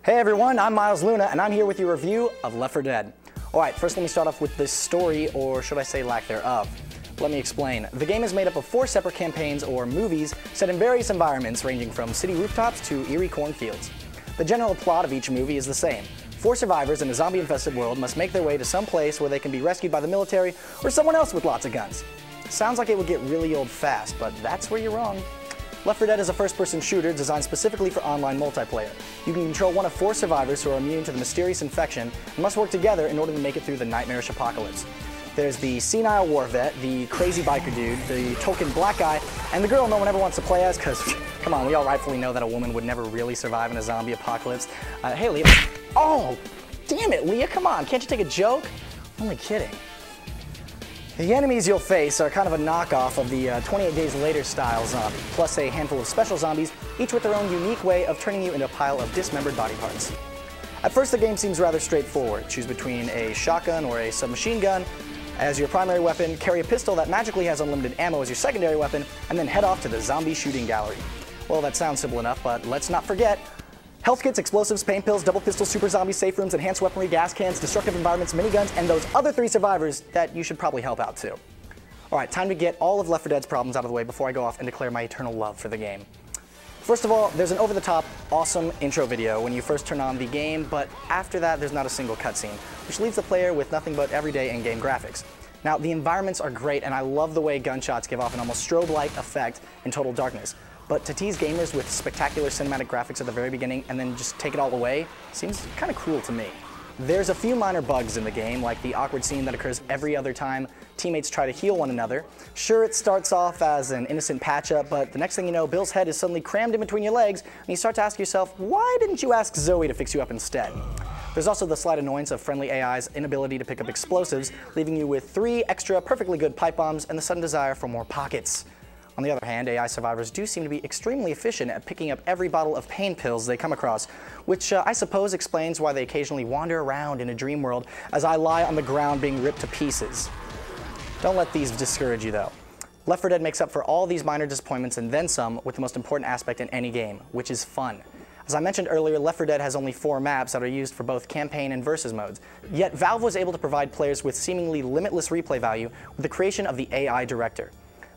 Hey everyone, I'm Miles Luna, and I'm here with your review of Left 4 Dead. Alright, first let me start off with the story, or should I say lack thereof. Let me explain. The game is made up of 4 separate campaigns, or movies, set in various environments ranging from city rooftops to eerie cornfields. The general plot of each movie is the same. 4 survivors in a zombie-infested world must make their way to some place where they can be rescued by the military or someone else with lots of guns. Sounds like it would get really old fast, but that's where you're wrong. Left 4 Dead is a first-person shooter designed specifically for online multiplayer. You can control one of 4 survivors who are immune to the mysterious infection and must work together in order to make it through the nightmarish apocalypse. There's the senile war vet, the crazy biker dude, the token black guy, and the girl no one ever wants to play as because, come on, we all rightfully know that a woman would never really survive in a zombie apocalypse. Hey, Leah. Oh, damn it, Leah, come on, can't you take a joke? I'm only kidding. The enemies you'll face are kind of a knockoff of the 28 Days Later style zombie, plus a handful of special zombies, each with their own unique way of turning you into a pile of dismembered body parts. At first the game seems rather straightforward. Choose between a shotgun or a submachine gun as your primary weapon, carry a pistol that magically has unlimited ammo as your secondary weapon, and then head off to the zombie shooting gallery. Well, that sounds simple enough, but let's not forget health kits, explosives, pain pills, double pistol, super zombies, safe rooms, enhanced weaponry, gas cans, destructive environments, miniguns, and those other 3 survivors that you should probably help out too. Alright, time to get all of Left 4 Dead's problems out of the way before I go off and declare my eternal love for the game. First of all, there's an over-the-top, awesome intro video when you first turn on the game, but after that there's not a single cutscene, which leaves the player with nothing but everyday in-game graphics. Now, the environments are great, and I love the way gunshots give off an almost strobe-like effect in total darkness. But to tease gamers with spectacular cinematic graphics at the very beginning and then just take it all away seems kind of cruel to me. There's a few minor bugs in the game, like the awkward scene that occurs every other time teammates try to heal one another. Sure, it starts off as an innocent patch-up, but the next thing you know, Bill's head is suddenly crammed in between your legs, and you start to ask yourself, why didn't you ask Zoe to fix you up instead? There's also the slight annoyance of friendly AI's inability to pick up explosives, leaving you with 3 extra perfectly good pipe bombs and the sudden desire for more pockets. On the other hand, AI survivors do seem to be extremely efficient at picking up every bottle of pain pills they come across, which I suppose explains why they occasionally wander around in a dream world as I lie on the ground being ripped to pieces. Don't let these discourage you though. Left 4 Dead makes up for all these minor disappointments and then some with the most important aspect in any game, which is fun. As I mentioned earlier, Left 4 Dead has only 4 maps that are used for both campaign and versus modes, yet Valve was able to provide players with seemingly limitless replay value with the creation of the AI Director.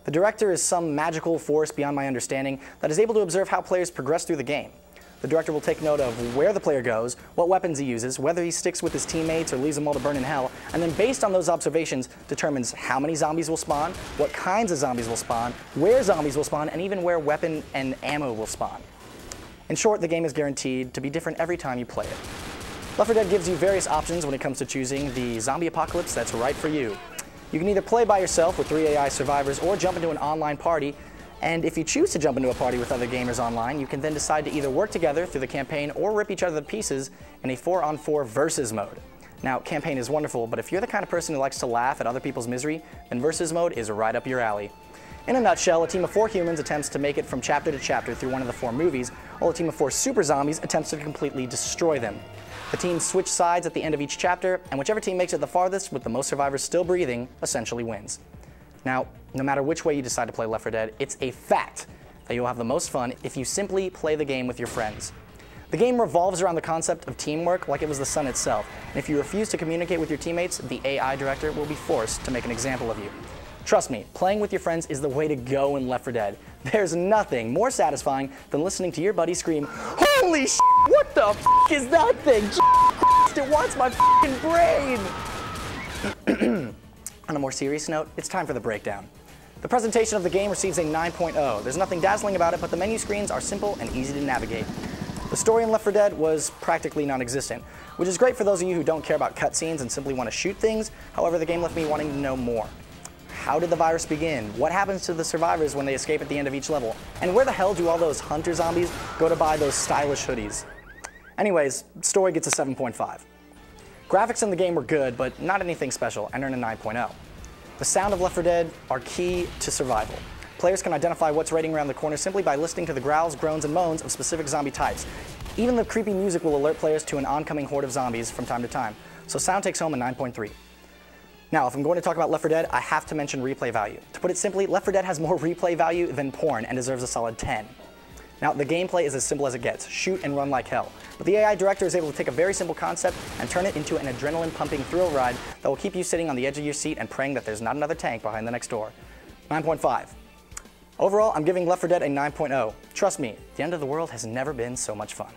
The Director is some magical force beyond my understanding that is able to observe how players progress through the game. The Director will take note of where the player goes, what weapons he uses, whether he sticks with his teammates or leaves them all to burn in hell, and then based on those observations determines how many zombies will spawn, what kinds of zombies will spawn, where zombies will spawn, and even where weapon and ammo will spawn. In short, the game is guaranteed to be different every time you play it. Left 4 Dead gives you various options when it comes to choosing the zombie apocalypse that's right for you. You can either play by yourself with 3 AI survivors or jump into an online party, and if you choose to jump into a party with other gamers online, you can then decide to either work together through the campaign or rip each other to pieces in a 4-on-4 versus mode. Now, campaign is wonderful, but if you're the kind of person who likes to laugh at other people's misery, then versus mode is right up your alley. In a nutshell, a team of 4 humans attempts to make it from chapter to chapter through one of the 4 movies, while a team of 4 super zombies attempts to completely destroy them. The teams switch sides at the end of each chapter, and whichever team makes it the farthest with the most survivors still breathing essentially wins. Now, no matter which way you decide to play Left 4 Dead, it's a fact that you'll have the most fun if you simply play the game with your friends. The game revolves around the concept of teamwork like it was the sun itself, and if you refuse to communicate with your teammates, the AI Director will be forced to make an example of you. Trust me, playing with your friends is the way to go in Left 4 Dead. There's nothing more satisfying than listening to your buddy scream, "Holy shit, what the f*** is that thing? It wants my f***ing brain!" On a more serious note, it's time for the breakdown. The presentation of the game receives a 9.0. There's nothing dazzling about it, but the menu screens are simple and easy to navigate. The story in Left 4 Dead was practically non-existent, which is great for those of you who don't care about cutscenes and simply want to shoot things. However, the game left me wanting to know more. How did the virus begin? What happens to the survivors when they escape at the end of each level? And where the hell do all those hunter zombies go to buy those stylish hoodies? Anyways, story gets a 7.5. Graphics in the game were good, but not anything special, and earned a 9.0. The sound of Left 4 Dead are key to survival. Players can identify what's raiding around the corner simply by listening to the growls, groans, and moans of specific zombie types. Even the creepy music will alert players to an oncoming horde of zombies from time to time, so sound takes home a 9.3. Now, if I'm going to talk about Left 4 Dead, I have to mention replay value. To put it simply, Left 4 Dead has more replay value than porn and deserves a solid 10. Now, the gameplay is as simple as it gets, shoot and run like hell. But the AI director is able to take a very simple concept and turn it into an adrenaline-pumping thrill ride that will keep you sitting on the edge of your seat and praying that there's not another tank behind the next door. 9.5. Overall, I'm giving Left 4 Dead a 9.0. Trust me, the end of the world has never been so much fun.